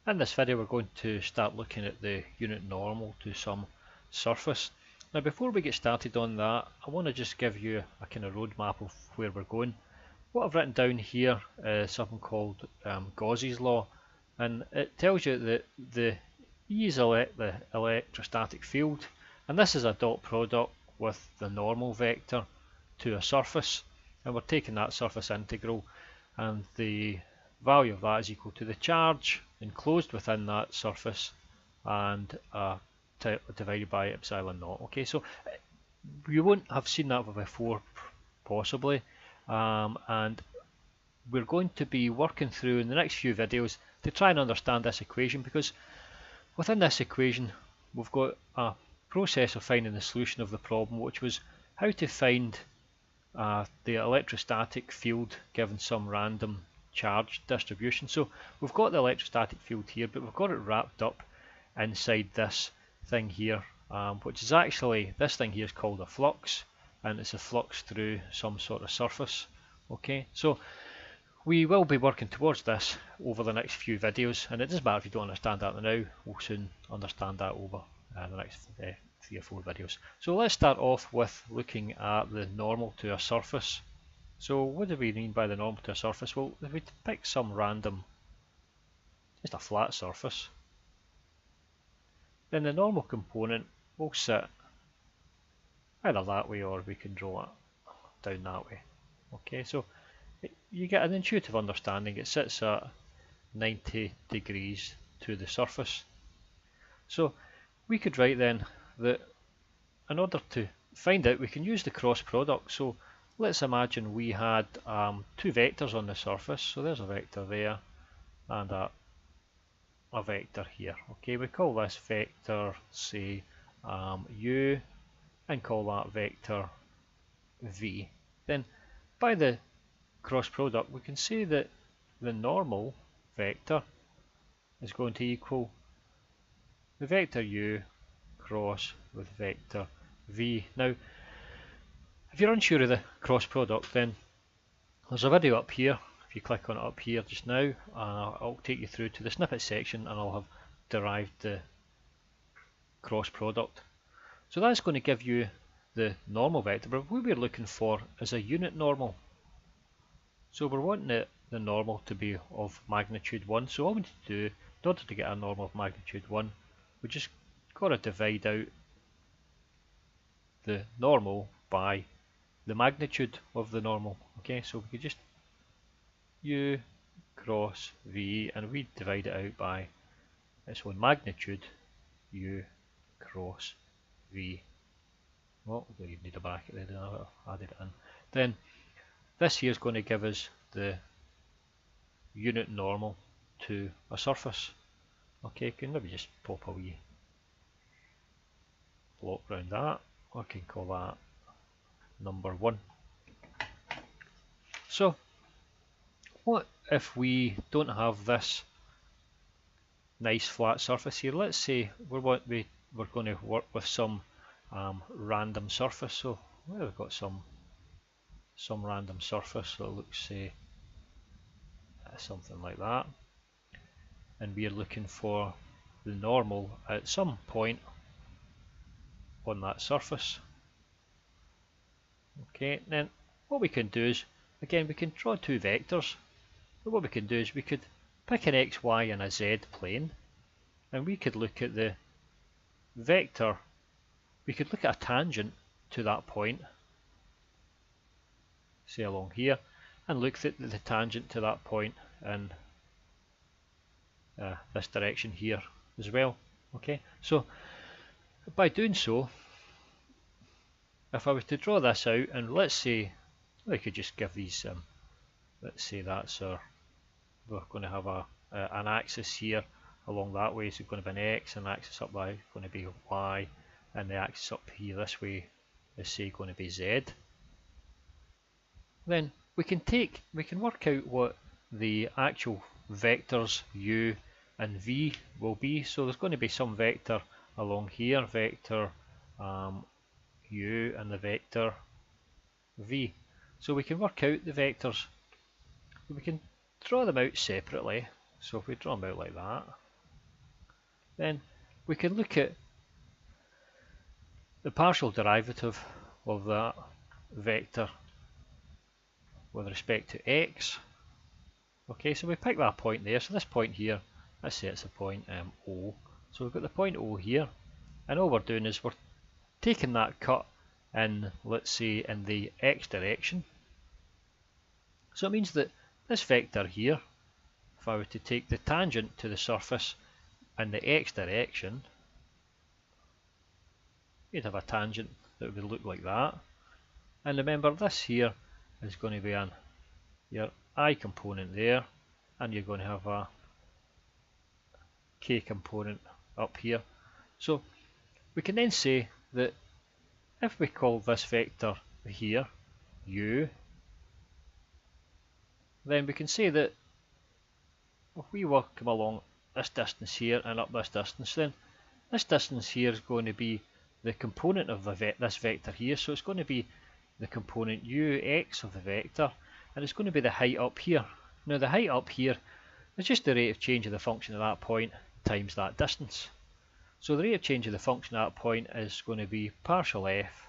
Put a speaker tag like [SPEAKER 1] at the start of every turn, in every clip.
[SPEAKER 1] In this video we're going to start looking at the unit normal to some surface. Now before we get started on that, I want to just give you a kind of roadmap of where we're going. What I've written down here is something called Gauss's law, and it tells you that the E is the electrostatic field, and this is a dot product with the normal vector to a surface, and we're taking that surface integral, and the value of that is equal to the charge enclosed within that surface and divided by epsilon naught. Okay, so you won't have seen that before possibly, and we're going to be working through in the next few videos to try and understand this equation, because within this equation we've got a process of finding the solution of the problem, which was how to find the electrostatic field given some random charge distribution. So we've got the electrostatic field here, but we've got it wrapped up inside this thing here, which is actually, this thing here is called a flux, and it's a flux through some sort of surface. Okay, so we will be working towards this over the next few videos, and it doesn't matter if you don't understand that now, we'll soon understand that over the next 3 or 4 videos. So let's start off with looking at the normal to a surface. So what do we mean by the normal to a surface? Well, if we pick some random, just a flat surface, then the normal component will sit either that way, or we can draw it down that way. Okay, so you get an intuitive understanding. It sits at 90 degrees to the surface. So we could write then that in order to find out, we can use the cross product. So let's imagine we had 2 vectors on the surface. So there's a vector there and a vector here. Okay, we call this vector, say, u, and call that vector v. Then by the cross product we can say that the normal vector is going to equal the vector u cross with vector v. Now if you're unsure of the cross product, then there's a video up here. If you click on it up here just now, I'll take you through to the snippet section and I'll have derived the cross product. So that's going to give you the normal vector, but what we're looking for is a unit normal. So we're wanting the normal to be of magnitude 1. So all we need to do, in order to get a normal of magnitude 1, we just got to divide out the normal by the magnitude of the normal. Okay, so we could just u cross v, and we divide it out by its own magnitude, u cross v. Well, we don't even need a bracket there, I've added it in. Then this here is going to give us the unit normal to a surface. Okay, can maybe just pop a wee block around that. I can call that number 1. So what if we don't have this nice flat surface here? Let's say we're going to work with some random surface. So we've got some random surface, so it looks, say, something like that, and we are looking for the normal at some point on that surface. Okay, then what we can do is, again, we can draw 2 vectors, but what we can do is we could pick an x, y and a z plane, and we could look at the vector, we could look at a tangent to that point, say along here, and look at the tangent to that point in this direction here as well. Okay, so by doing so, if I was to draw this out, and let's say we could just give these, let's say that's our, we're going to have an axis here along that way, so it's going to be an x, and the axis up there is going to be y, and the axis up here this way is, say, going to be z. Then we can work out what the actual vectors u and v will be. So there's going to be some vector along here, vector u and the vector v. So we can work out the vectors. We can draw them out separately. So if we draw them out like that, then we can look at the partial derivative of that vector with respect to x. Okay, so we pick that point there, so this point here, let's say it's a point O. So we've got the point O here, and all we're doing is we're taking that cut in, let's say, in the x direction. So it means that this vector here, if I were to take the tangent to the surface in the x direction, you'd have a tangent that would look like that. And remember, this here is going to be your I component there, and you're going to have a k component up here. So we can then say that if we call this vector here u, then we can say that if we come along this distance here and up this distance, then this distance here is going to be the component of this vector here, so it's going to be the component ux of the vector, and it's going to be the height up here. Now the height up here is just the rate of change of the function at that point times that distance. So the rate of change of the function at that point is going to be partial f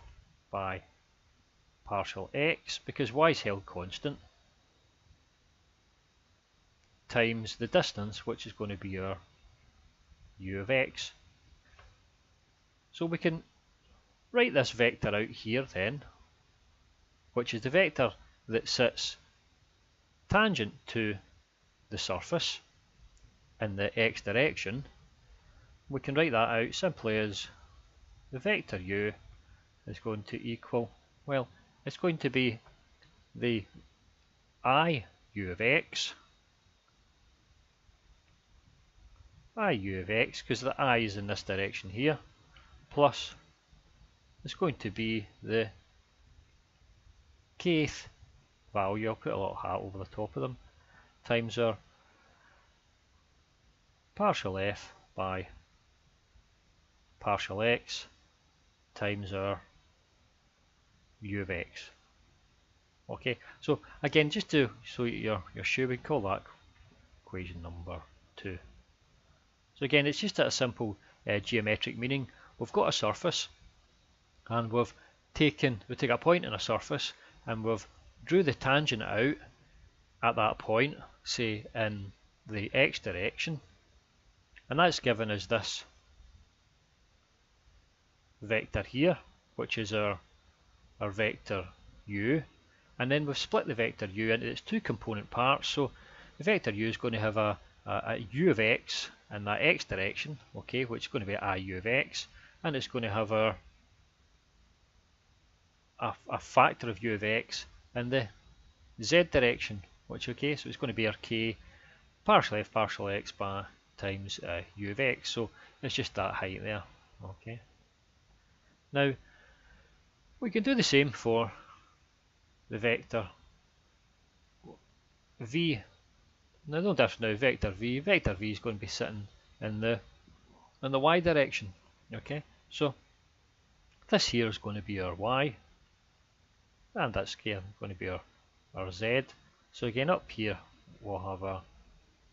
[SPEAKER 1] by partial x, because y is held constant, times the distance, which is going to be our u of x. So we can write this vector out here then, which is the vector that sits tangent to the surface in the x direction. We can write that out simply as the vector u is going to equal, well, it's going to be the I u of x, because the I is in this direction here, plus it's going to be the kth value, I'll put a little hat over the top of them, times our partial f by partial x times our u of x. Okay, so again, just to so you're sure, we call that equation number 2. So again, it's just a simple geometric meaning. We've got a surface, and we take a point in a surface, and we've drew the tangent out at that point, say in the x direction, and that's given us this vector here, which is our vector u, and then we've split the vector u into its two component parts. So the vector u is going to have a u of x in that x direction, okay, which is going to be I u of x, and it's going to have a factor of u of x in the z direction, which, okay, so it's going to be our k partial f partial x by times u of x. So it's just that height there. Okay, now we can do the same for the vector v. Now no difference now, vector v is going to be sitting in the y direction. Okay, so this here is going to be our y, and that's going to be our z. So again, up here we'll have a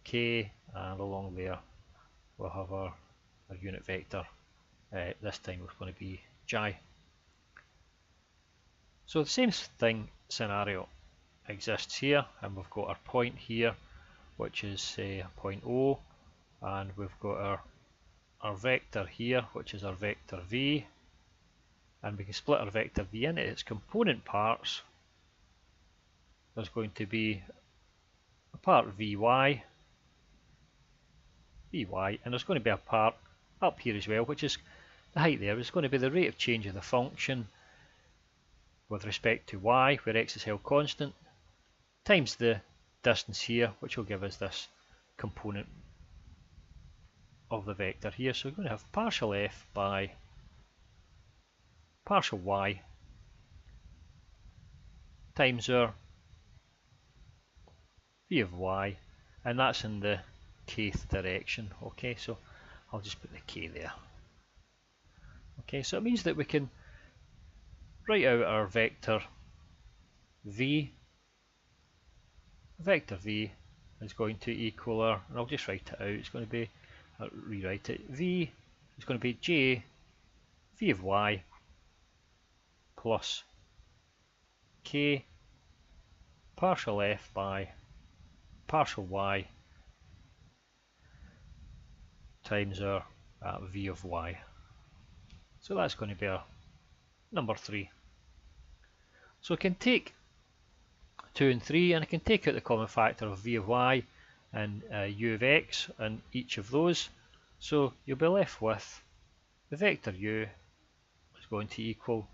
[SPEAKER 1] k, and along there we'll have our unit vector. This time it's going to be j. So the same scenario exists here, and we've got our point here, which is say point O, and we've got our vector here, which is our vector v, and we can split our vector v into its component parts. There's going to be a part vy, and there's going to be a part up here as well, which is the height there. It's going to be the rate of change of the function with respect to y, where x is held constant, times the distance here, which will give us this component of the vector here. So we're going to have partial f by partial y times our v of y, and that's in the kth direction. Okay, so I'll just put the k there. Okay, so it means that we can write out our vector v. Vector v is going to equal our, and I'll just write it out, it's going to be rewrite it. V is going to be j v of y plus k partial f by partial y times our v of y. So that's going to be our number 3. So I can take 2 and 3 and I can take out the common factor of v of y and u of x and each of those. So you'll be left with the vector u is going to equal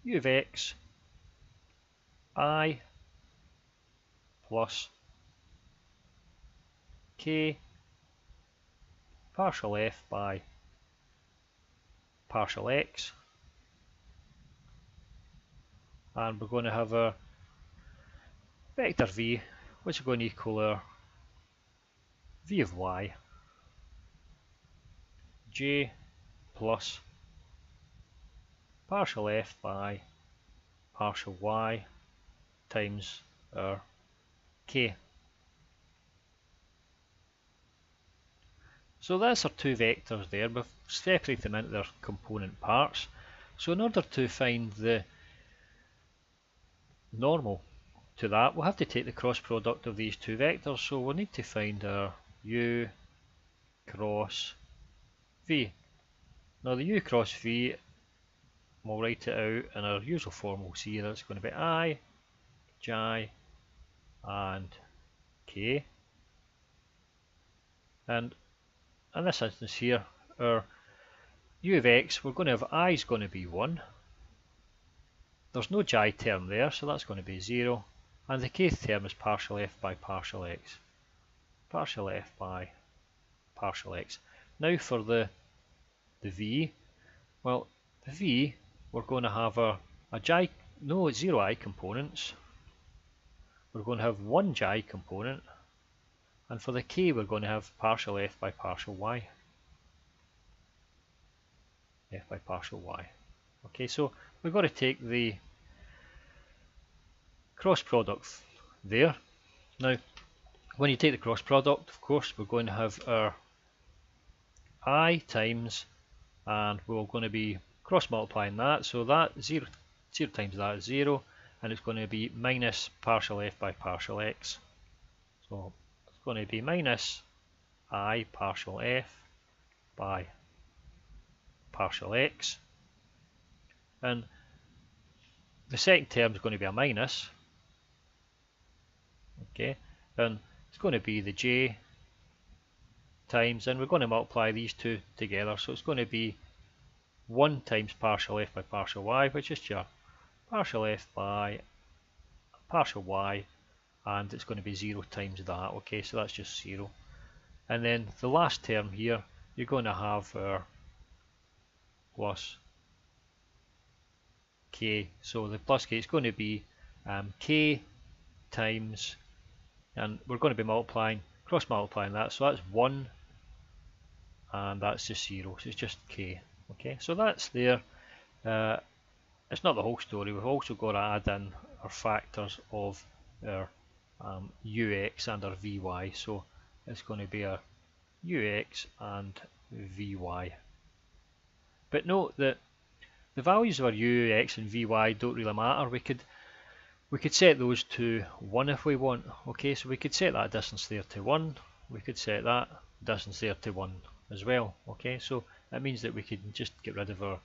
[SPEAKER 1] u of x I plus k partial f by partial x, and we're going to have our vector v, which is going to equal our v of y j plus partial f by partial y times our k. So that's our two vectors there. We've separated them into their component parts. So in order to find the normal to that, we'll have to take the cross product of these two vectors. So we'll need to find our u cross v. Now the u cross v, we'll write it out in our usual form. We'll see that it's going to be I, j and k. And in this instance here, our u of x, we're going to have I is going to be 1. There's no j term there, so that's going to be 0. And the kth term is partial f by partial x. Partial f by partial x. Now for the v, well, the v, we're going to have a j, no 0 I components. We're going to have one j component. And for the k, we're going to have partial f by partial y. F by partial y. Okay, so we've got to take the cross product there. Now, when you take the cross product, of course, we're going to have our I times, and we're going to be cross multiplying that. So that 0 times that is 0, and it's going to be minus partial f by partial x. So going to be minus I partial f by partial x, and the second term is going to be a minus, okay, and it's going to be the j times, and we're going to multiply these two together, so it's going to be 1 times partial f by partial y, which is your partial f by partial y, and it's going to be 0 times that. Okay, so that's just 0. And then the last term here, you're going to have our plus k. So the plus k is going to be k times, and we're going to be multiplying, cross multiplying that, so that's 1, and that's just 0, so it's just k. Okay, so that's there. It's not the whole story. We've also got to add in our factors of our ux and our vy, so it's going to be a ux and vy. But note that the values of our ux and vy don't really matter. We could set those to 1 if we want. Okay, so we could set that distance there to 1. We could set that distance there to 1 as well. Okay, so that means that we can just get rid of our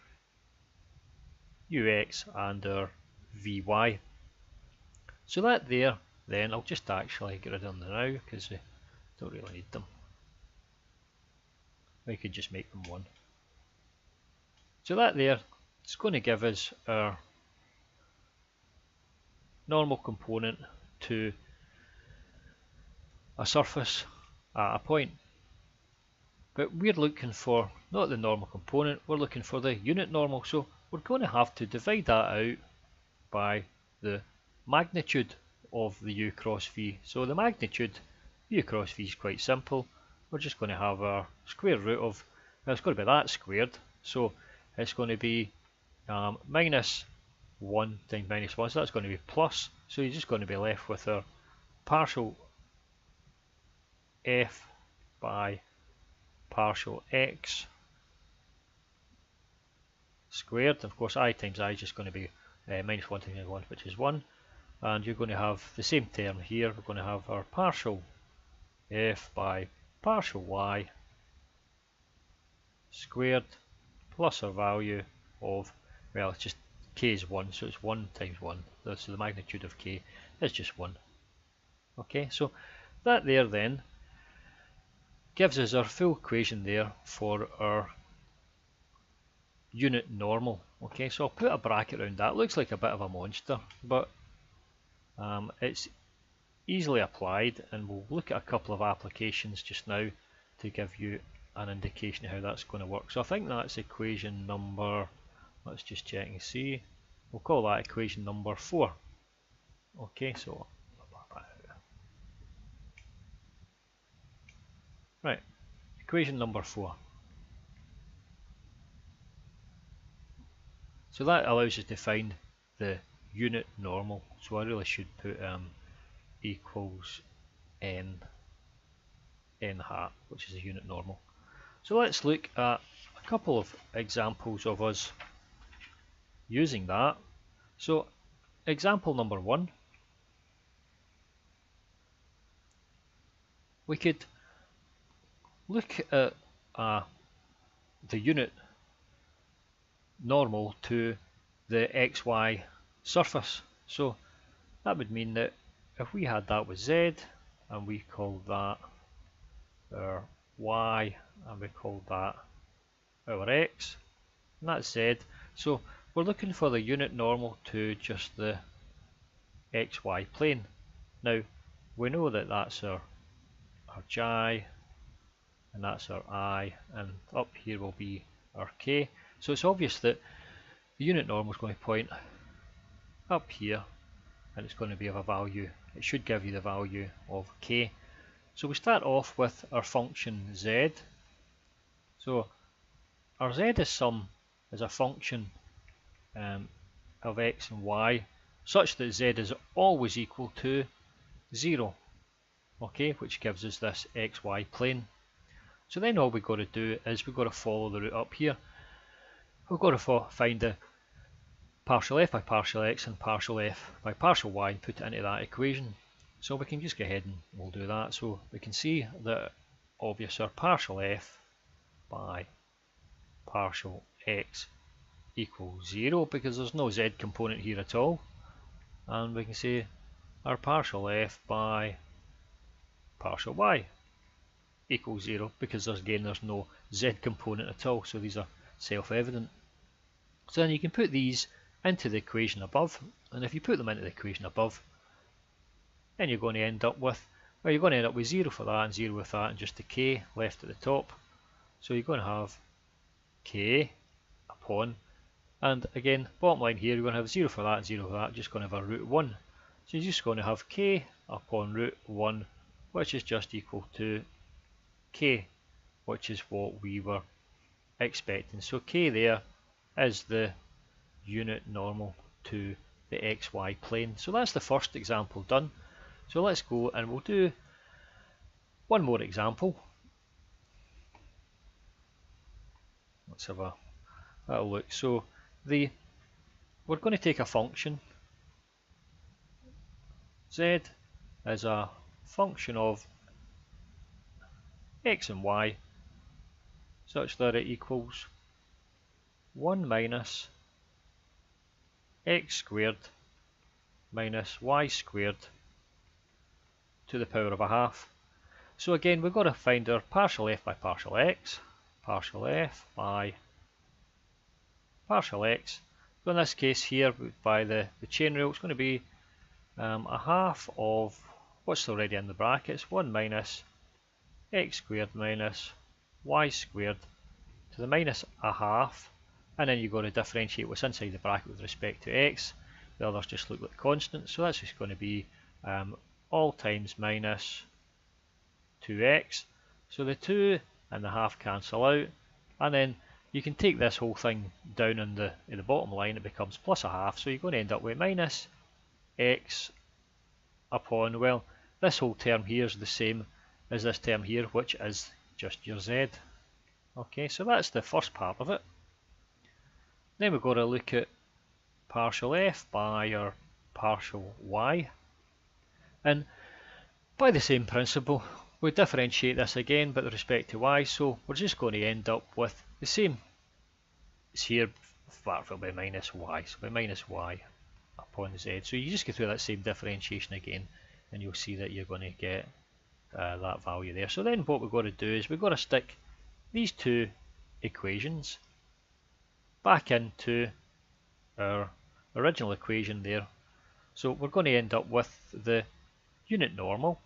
[SPEAKER 1] ux and our vy. So that there, then I'll just actually get rid of them now because we don't really need them. We could just make them 1. So that there, it's going to give us our normal component to a surface at a point. But we're looking for not the normal component, we're looking for the unit normal. So we're going to have to divide that out by the magnitude of the u cross v. So the magnitude u cross v is quite simple. We're just going to have a square root of, well, it's going to be that squared. So it's going to be minus 1 times minus 1, so that's going to be plus. So you're just going to be left with our partial f by partial x squared. Of course, I times I is just going to be minus 1 times 1, which is 1. And you're going to have the same term here. We're going to have our partial f by partial y squared plus our value of, well, it's just k is 1, so it's 1 times 1. So the magnitude of k is just 1. Okay, so that there then gives us our full equation there for our unit normal. Okay, so I'll put a bracket around that. It looks like a bit of a monster, but it's easily applied, and we'll look at a couple of applications just now to give you an indication of how that's going to work. So I think that's equation number, let's just check and see, we'll call that equation number 4. Okay, so right, equation number 4. So that allows us to find the unit normal. So I really should put equals n hat, which is a unit normal. So let's look at a couple of examples of us using that. So example number 1, we could look at the unit normal to the xy surface. So that would mean that if we had that with z, and we called that our y, and we called that our x, and that's z. So we're looking for the unit normal to just the xy plane. Now we know that that's our j, and that's our I, and up here will be our k. So it's obvious that the unit normal is going to point up here, and it's going to be of a value, it should give you the value of k. So we start off with our function z. So our z is a function of x and y such that z is always equal to 0, okay, which gives us this xy plane. So then all we've got to do is we've got to follow the route up here. We've got to find the partial f by partial x and partial f by partial y and put it into that equation. So we can just go ahead and we'll do that. So we can see that obviously our partial f by partial x equals 0 because there's no z component here at all. And we can say our partial f by partial y equals 0 because there's no z component at all. So these are self-evident. So then you can put these into the equation above, and if you put them into the equation above, then you're going to end up with, well, you're going to end up with 0 for that and 0 with that, and just the k left at the top. So you're going to have k upon, and again, bottom line here, you're going to have 0 for that and 0 for that, just going to have a root 1. So you're just going to have k upon root 1, which is just equal to k, which is what we were expecting. So k there is the unit normal to the xy plane. So that's the first example done. So let's go and we'll do one more example. Let's have a look. So we're going to take a function. Z is a function of x and y such that it equals 1 minus x squared minus y squared to the power of a half. So again, we've got to find our partial f by partial x, partial f by partial x. So in this case here, by the chain rule, it's going to be a half of what's already in the brackets, 1 minus x squared minus y squared to the minus a half, and then you've got to differentiate what's inside the bracket with respect to x. The others just look like constants, so that's just going to be all times minus 2x. So the 2 and the half cancel out, and then you can take this whole thing down in the bottom line, it becomes plus a half, so you're going to end up with minus x upon, well, this whole term here is the same is this term here, which is just your z. Okay, so that's the first part of it. Then we've got to look at partial f by our partial y. And by the same principle, we differentiate this again but with respect to y, so we're just going to end up with the same as here, but it'll be minus y, so it'll be minus y upon z. So you just go through that same differentiation again and you'll see that you're going to get that value there. So then what we've got to do is we've got to stick these two equations back into our original equation there. So we're going to end up with the unit normal,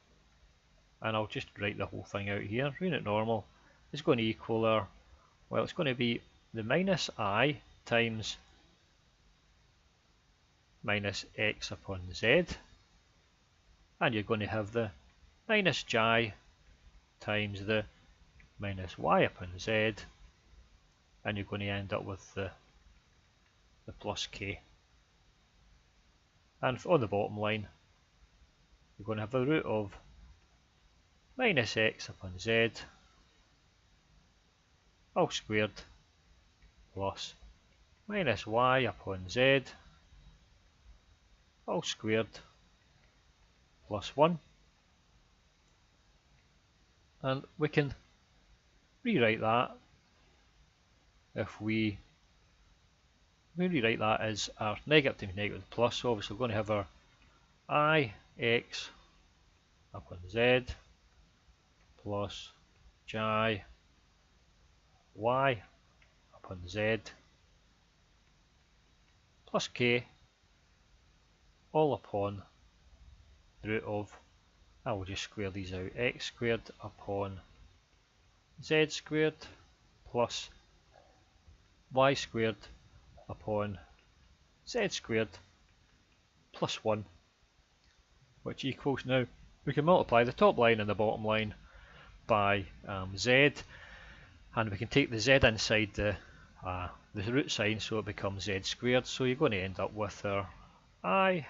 [SPEAKER 1] and I'll just write the whole thing out here. Unit normal is going to equal our, well, it's going to be the minus I times minus x upon z, and you're going to have the minus j times the minus y upon z, and you're going to end up with the plus k. And on the bottom line, you're going to have the root of minus x upon z all squared plus minus y upon z all squared plus 1. And we can rewrite that if we rewrite that as our negative times negative plus. So obviously we're going to have our I x upon z plus j y upon z plus k all upon the root of, I will just square these out, x squared upon z squared plus y squared upon z squared plus 1, which equals, now we can multiply the top line and the bottom line by z, and we can take the z inside the root sign, so it becomes z squared. So you're going to end up with our I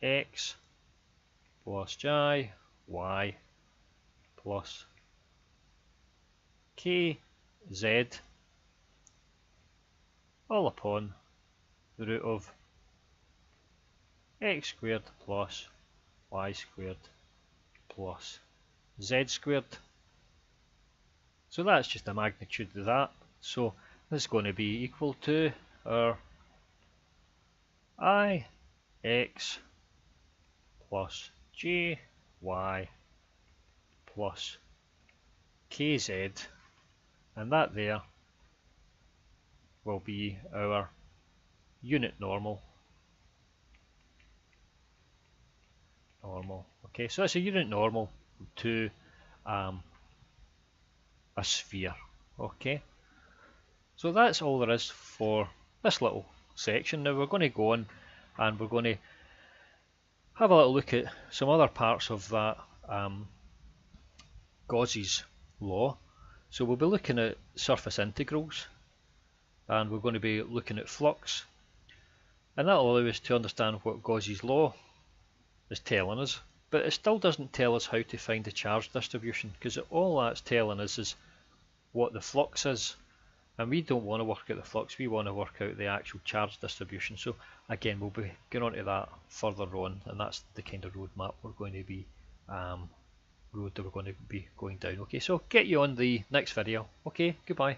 [SPEAKER 1] x plus j y plus k z all upon the root of x squared plus y squared plus z squared. So that's just the magnitude of that. So this is going to be equal to our I x plus j y plus kz, and that there will be our unit normal. Okay, so that's a unit normal to a sphere. Okay, so that's all there is for this little section. Now we're going to go on and we're going to have a little look at some other parts of that Gauss's law. So we'll be looking at surface integrals, and we're going to be looking at flux, and that will allow us to understand what Gauss's law is telling us, but it still doesn't tell us how to find the charge distribution, because all that's telling us is what the flux is, and we don't want to work out the flux, we want to work out the actual charge distribution. So again, we'll be going on to that further on, and that's the kind of roadmap we're going to be going down. Okay, so get you on the next video. Okay, goodbye.